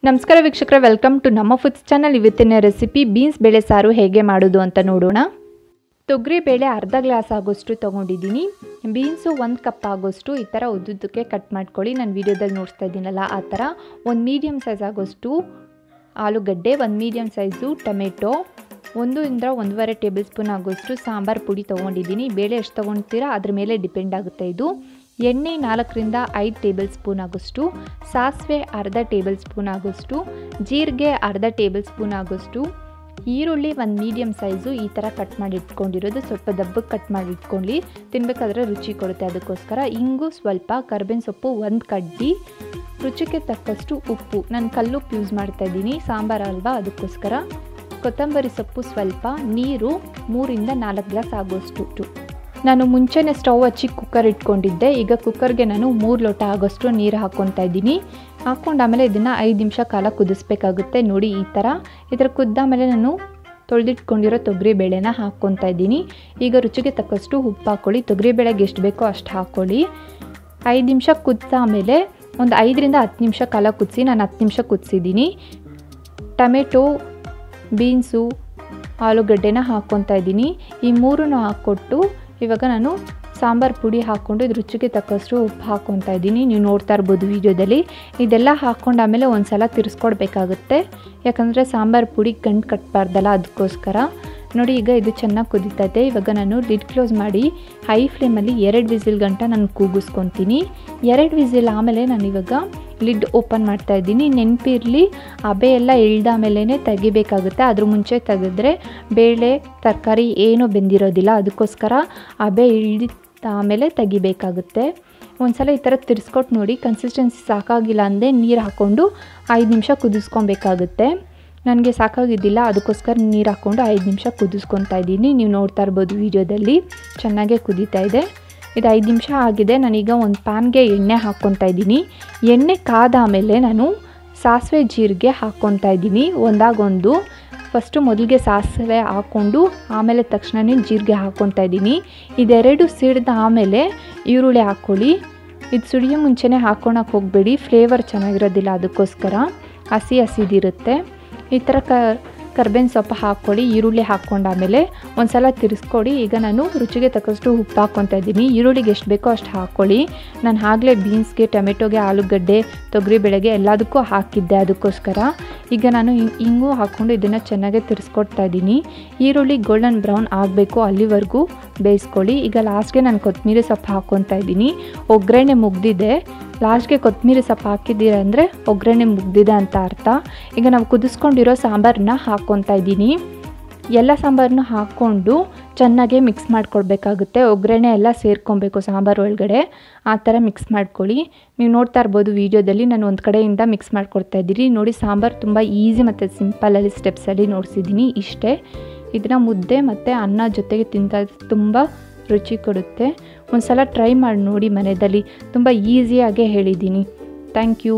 ನಮಸ್ಕಾರ ವೀಕ್ಷಕರೇ, welcome to ನಮ್ಮ ಫುಡ್ಸ್ ಚಾನಲ್. ಇವತ್ತಿನ ರೆಸಿಪಿ ಬೀನ್ಸ್ ಬೇಳೆ ಸಾರು ಹೇಗೆ ಮಾಡೋದು ಅಂತ ನೋಡೋಣ. ತೊಗರಿ ಬೇಳೆ ಅರ್ಧ ಗ್ಲಾಸ್ ಆಗೋಷ್ಟು ತೊಗೊಂಡಿದ್ದೀನಿ. ಬೀನ್ಸು 1 ಕಪ್ ಆಗೋಷ್ಟು ಈ ಥರ ಉದ್ದುದ್ದಕ್ಕೆ ಕಟ್ ಮಾಡ್ಕೊಳ್ಳಿ. ನಾನು ವೀಡಿಯೋದಲ್ಲಿ ನೋಡ್ತಾ ಇದ್ದೀನಲ್ಲ ಆ ಥರ. ಒಂದು ಮೀಡಿಯಮ್ ಸೈಜ್ ಆಗೋಷ್ಟು ಆಲೂಗಡ್ಡೆ, ಒಂದು ಮೀಡಿಯಮ್ ಸೈಜು ಟೊಮೆಟೊ, 1 ಇಂದ 1.5 ಟೇಬಲ್ ಸ್ಪೂನ್ ಆಗೋಷ್ಟು ಸಾಂಬಾರ್ ಪುಡಿ ತೊಗೊಂಡಿದ್ದೀನಿ. ಬೇಳೆ ಎಷ್ಟು ತೊಗೊಳ್ತೀರಾ ಅದ್ರ ಮೇಲೆ ಡಿಪೆಂಡ್ ಆಗುತ್ತೆ ಇದು. ಎಣ್ಣೆ 4 ರಿಂದ 5 ಟೇಬಲ್ ಸ್ಪೂನ್ ಆಗೋಷ್ಟು, ಸಾಸಿವೆ ಅರ್ಧ ಟೇಬಲ್ ಸ್ಪೂನ್ ಆಗೋಷ್ಟು, ಜೀರಿಗೆ ಅರ್ಧ ಟೇಬಲ್ ಸ್ಪೂನ್ ಆಗೋಷ್ಟು, ಈರುಳ್ಳಿ 1 ಮೀಡಿಯಮ್ ಸೈಜು ಈ ಥರ ಕಟ್ ಮಾಡಿ ಇಟ್ಕೊಂಡಿರೋದು. ಸ್ವಲ್ಪ ದಬ್ಬಕ್ಕೆ ಕಟ್ ಮಾಡಿ ಇಟ್ಕೊಳ್ಳಿ, ತಿನ್ನಬೇಕಾದ್ರೆ ರುಚಿ ಕೊಡುತ್ತೆ ಅದಕ್ಕೋಸ್ಕರ. ಇಂಗು ಸ್ವಲ್ಪ, ಕರ್ಬೇವಿನ ಸೊಪ್ಪು 1 ಕಡ್ಡಿ, ರುಚಿಗೆ ತಕ್ಕಷ್ಟು ಉಪ್ಪು. ನಾನು ಕಲ್ಲುಪ್ಪು ಯೂಸ್ ಮಾಡ್ತಾಯಿದ್ದೀನಿ, ಸಾಂಬಾರು ಅಲ್ವಾ ಅದಕ್ಕೋಸ್ಕರ. ಕೊತ್ತಂಬರಿ ಸೊಪ್ಪು ಸ್ವಲ್ಪ, ನೀರು 3 ರಿಂದ 4 ಗ್ಲಾಸ್ ಆಗೋಷ್ಟು. ನಾನು ಮುಂಚೆನೇ ಸ್ಟವ್ ಹಚ್ಚಿ ಕುಕ್ಕರ್ ಇಟ್ಕೊಂಡಿದ್ದೆ. ಈಗ ಕುಕ್ಕರ್ಗೆ ನಾನು 3 ಲೋಟ ಆಗೋಷ್ಟು ನೀರು ಹಾಕ್ಕೊತಾ ಇದ್ದೀನಿ. ಆಮೇಲೆ ಇದನ್ನು 5 ನಿಮಿಷ ಕಾಲ ಕುದಿಸ್ಬೇಕಾಗುತ್ತೆ. ನೋಡಿ ಈ ಥರ ಕುದ್ದಾಮೇಲೆ ನಾನು ತೊಳೆದಿಟ್ಕೊಂಡಿರೋ ತೊಗರಿ ಬೇಳೆನ ಹಾಕ್ಕೊತಾ ಇದ್ದೀನಿ. ಈಗ ರುಚಿಗೆ ತಕ್ಕಷ್ಟು ಉಪ್ಪು ಹಾಕ್ಕೊಳ್ಳಿ. ತೊಗರಿ ಬೇಳೆಗೆ ಎಷ್ಟು ಬೇಕೋ ಅಷ್ಟು ಹಾಕ್ಕೊಳ್ಳಿ. 5 ನಿಮಿಷ ಕುದ್ದಾಮೇಲೆ ಒಂದು 5 ರಿಂದ 10 ನಿಮಿಷ ಕಾಲ ಕುದಿಸಿ. ನಾನು 10 ನಿಮಿಷ ಕುದಿಸಿದ್ದೀನಿ. ಟೊಮೆಟೊ, ಬೀನ್ಸು, ಆಲೂಗಡ್ಡೆನ ಹಾಕ್ಕೊತಾ ಇದ್ದೀನಿ. ಈ 3 ಹಾಕ್ಕೊಟ್ಟು ಇವಾಗ ನಾನು ಸಾಂಬಾರು ಪುಡಿ ಹಾಕ್ಕೊಂಡು ಇದು ರುಚಿಗೆ ತಕ್ಕಷ್ಟು ಉಪ್ಪು ಹಾಕ್ಕೊತಾ ಇದ್ದೀನಿ. ನೀವು ನೋಡ್ತಾ ಇರ್ಬೋದು ವೀಡಿಯೋದಲ್ಲಿ. ಇದೆಲ್ಲ ಹಾಕ್ಕೊಂಡಾಮೇಲೆ ಒಂದು ಸಲ ತಿರ್ಸ್ಕೊಡ್ಬೇಕಾಗುತ್ತೆ, ಯಾಕಂದರೆ ಸಾಂಬಾರು ಪುಡಿ ಗಂಟು ಕಟ್ಟಬಾರ್ದಲ್ಲ ಅದಕ್ಕೋಸ್ಕರ. ನೋಡಿ ಈಗ ಇದು ಚೆನ್ನಾಗಿ ಕುದೀತೈತೆ. ಇವಾಗ ನಾನು ಲಿಡ್ ಕ್ಲೋಸ್ ಮಾಡಿ ಹೈ ಫ್ಲೇಮಲ್ಲಿ 2 ವಿಸಿಲ್ ಗಂಟ ನಾನು ಕೂಗಿಸ್ಕೊತೀನಿ. 2 ವಿಸಿಲ್ ಆಮೇಲೆ ನಾನು ಇವಾಗ ಲಿಡ್ ಓಪನ್ ಮಾಡ್ತಾ ಇದ್ದೀನಿ. ನೆನಪಿರಲಿ, ಹಬೆ ಎಲ್ಲ ಇಳ್ದಾಮೇಲೆ ತೆಗಿಬೇಕಾಗುತ್ತೆ. ಅದ್ರ ಮುಂಚೆ ತೆಗೆದ್ರೆ ಬೇಳೆ ತರಕಾರಿ ಏನೂ ಬೆಂದಿರೋದಿಲ್ಲ, ಅದಕ್ಕೋಸ್ಕರ ಹಬೆ ಇಳಿದ ಆಮೇಲೆ ತೆಗಿಬೇಕಾಗುತ್ತೆ. ಒಂದು ಸಲ ಈ ಥರ ತಿರ್ಸ್ಕೊಟ್ಟು ನೋಡಿ. ಕನ್ಸಿಸ್ಟೆನ್ಸಿ ಸಾಕಾಗಿಲ್ಲ ಅಂದರೆ ನೀರು ಹಾಕ್ಕೊಂಡು 5 ನಿಮಿಷ ಕುದಿಸ್ಕೊಬೇಕಾಗುತ್ತೆ. ನನಗೆ ಸಾಕಾಗಿದ್ದಿಲ್ಲ, ಅದಕ್ಕೋಸ್ಕರ ನೀರು ಹಾಕ್ಕೊಂಡು 5 ನಿಮಿಷ ಕುದಿಸ್ಕೊತಾ ಇದ್ದೀನಿ. ನೀವು ನೋಡ್ತಾ ಇರ್ಬೋದು ವೀಡಿಯೋದಲ್ಲಿ ಚೆನ್ನಾಗೇ ಕುದೀತಾ ಇದೆ. ಇದು 5 ನಿಮಿಷ ಆಗಿದೆ. ನಾನೀಗ ಒಂದು ಪ್ಯಾನ್ಗೆ ಎಣ್ಣೆ ಹಾಕ್ಕೊತಾ ಇದ್ದೀನಿ. ಎಣ್ಣೆ ಕಾದಾಮೇಲೆ ನಾನು ಸಾಸಿವೆ ಜೀರಿಗೆ ಹಾಕ್ಕೊತಾ ಇದ್ದೀನಿ ಒಂದಾಗೊಂದು. ಫಸ್ಟು ಮೊದಲಿಗೆ ಸಾಸಿವೆ ಹಾಕ್ಕೊಂಡು ಆಮೇಲೆ ತಕ್ಷಣವೇ ಜೀರಿಗೆ ಹಾಕ್ಕೊತಾ ಇದ್ದೀನಿ. ಇದೆರಡು ಸಿಡಿದ ಆಮೇಲೆ ಈರುಳ್ಳಿ ಹಾಕ್ಕೊಳ್ಳಿ. ಇದು ಸುಡಿಯೋ ಮುಂಚೆನೇ ಹಾಕ್ಕೊಳಕ್ಕೆ ಹೋಗಬೇಡಿ, ಫ್ಲೇವರ್ ಚೆನ್ನಾಗಿರೋದಿಲ್ಲ, ಅದಕ್ಕೋಸ್ಕರ ಹಸಿದಿರುತ್ತೆ. ಈ ಥರ ಕರ್ಬೇವಿನ ಸೊಪ್ಪು ಹಾಕ್ಕೊಳ್ಳಿ. ಈರುಳ್ಳಿ ಹಾಕ್ಕೊಂಡಾಮೇಲೆ ಒಂದು ಸಲ ತಿರ್ಸ್ಕೊಡಿ. ಈಗ ನಾನು ರುಚಿಗೆ ತಕ್ಕಷ್ಟು ಉಪ್ಪು ಹಾಕ್ಕೊತಾ ಇದ್ದೀನಿ. ಈರುಳ್ಳಿಗೆ ಎಷ್ಟು ಬೇಕೋ ಅಷ್ಟು ಹಾಕ್ಕೊಳ್ಳಿ. ನಾನು ಆಗಲೇ ಬೀನ್ಸ್ಗೆ, ಟೊಮೆಟೊಗೆ, ಆಲೂಗಡ್ಡೆ, ತೊಗರಿ ಬೇಳೆಗೆ ಎಲ್ಲದಕ್ಕೂ ಹಾಕಿದ್ದೆ, ಅದಕ್ಕೋಸ್ಕರ. ಈಗ ನಾನು ಹಿಂಗೂ ಹಾಕ್ಕೊಂಡು ಇದನ್ನು ಚೆನ್ನಾಗೇ ತಿರ್ಸ್ಕೊಡ್ತಾ ಇದ್ದೀನಿ. ಈರುಳ್ಳಿ ಗೋಲ್ಡನ್ ಬ್ರೌನ್ ಆಗಬೇಕು, ಅಲ್ಲಿವರೆಗೂ ಬೇಯಿಸ್ಕೊಳ್ಳಿ. ಈಗ ಲಾಸ್ಟ್ಗೆ ನಾನು ಕೊತ್ತಂಬರಿ ಸೊಪ್ಪು ಹಾಕ್ಕೊತಾ ಇದ್ದೀನಿ. ಒಗ್ಗರಣೆ ಮುಗ್ದಿದೆ. ಲಾಸ್ಟ್ಗೆ ಕೊತ್ತಂಬರಿ ಸೊಪ್ಪು ಹಾಕಿದ್ದೀರ ಅಂದರೆ ಒಗ್ಗರಣೆ ಮುಗ್ದಿದೆ ಅಂತ ಅರ್ಥ. ಈಗ ನಾವು ಕುದಿಸ್ಕೊಂಡಿರೋ ಸಾಂಬಾರನ್ನ ಹಾಕ್ಕೊತಾ ಇದ್ದೀನಿ. ಎಲ್ಲ ಸಾಂಬಾರನ್ನ ಹಾಕ್ಕೊಂಡು ಚೆನ್ನಾಗೇ ಮಿಕ್ಸ್ ಮಾಡ್ಕೊಳ್ಬೇಕಾಗುತ್ತೆ. ಒಗ್ಗರಣೆ ಎಲ್ಲ ಸೇರ್ಕೊಬೇಕು ಸಾಂಬಾರು ಒಳಗಡೆ, ಆ ಥರ ಮಿಕ್ಸ್ ಮಾಡ್ಕೊಳ್ಳಿ. ನೀವು ನೋಡ್ತಾ ಇರ್ಬೋದು ವೀಡಿಯೋದಲ್ಲಿ ನಾನು ಒಂದು ಕಡೆಯಿಂದ ಮಿಕ್ಸ್ ಮಾಡ್ಕೊಡ್ತಾ ಇದ್ದೀನಿ. ನೋಡಿ, ಸಾಂಬಾರು ತುಂಬ ಈಸಿ ಮತ್ತು ಸಿಂಪಲಲ್ಲಿ ಸ್ಟೆಪ್ಸಲ್ಲಿ ನೋಡಿಸಿದ್ದೀನಿ. ಇಷ್ಟೇ. ಇದನ್ನ ಮುದ್ದೆ ಮತ್ತು ಅನ್ನ ಜೊತೆಗೆ ತಿಂತಾ ತುಂಬ ರುಚಿ ಕೊಡುತ್ತೆ. ಒಂದು ಸಲ ಟ್ರೈ ಮಾಡಿ ನೋಡಿ ಮನೆಯಲ್ಲಿ. ತುಂಬ ಈಸಿಯಾಗೇ ಹೇಳಿದ್ದೀನಿ. Thank you.